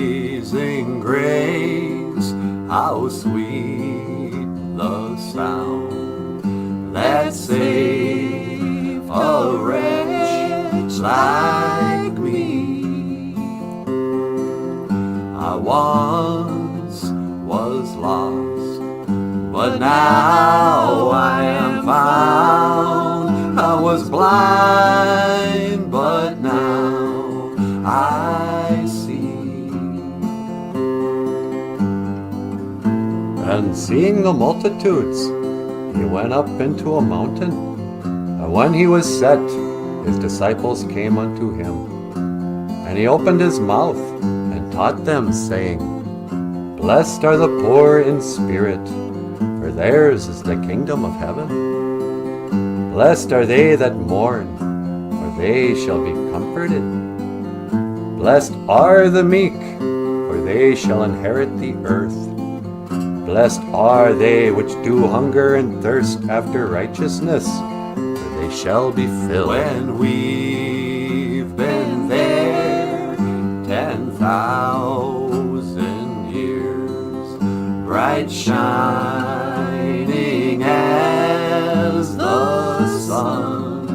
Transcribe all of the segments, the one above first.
Amazing grace, how sweet the sound that saved a wretch like me. I once was lost, but now I am found. I was blind, but now I see. And seeing the multitudes, he went up into a mountain. And when he was set, his disciples came unto him. And he opened his mouth and taught them, saying, Blessed are the poor in spirit, for theirs is the kingdom of heaven. Blessed are they that mourn, for they shall be comforted. Blessed are the meek, for they shall inherit the earth. Blessed are they which do hunger and thirst after righteousness, for they shall be filled. When we've been there 10,000 years, bright shining as the sun,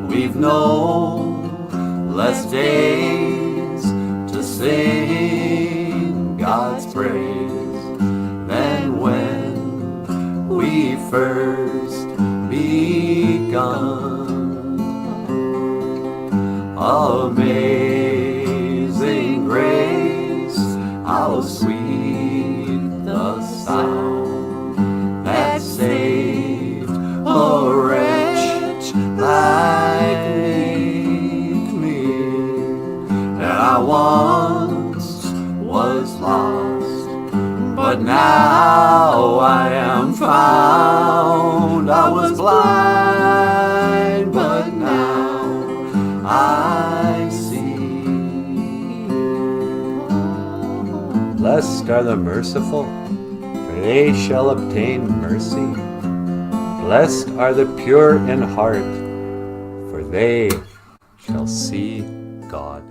we've known less days to sing God's praise than when we first begun. Amazing grace, how sweet the sound that saved a wretch like me. And I once was lost, but now I am found. I was blind, but now I see. Blessed are the merciful, for they shall obtain mercy. Blessed are the pure in heart, for they shall see God.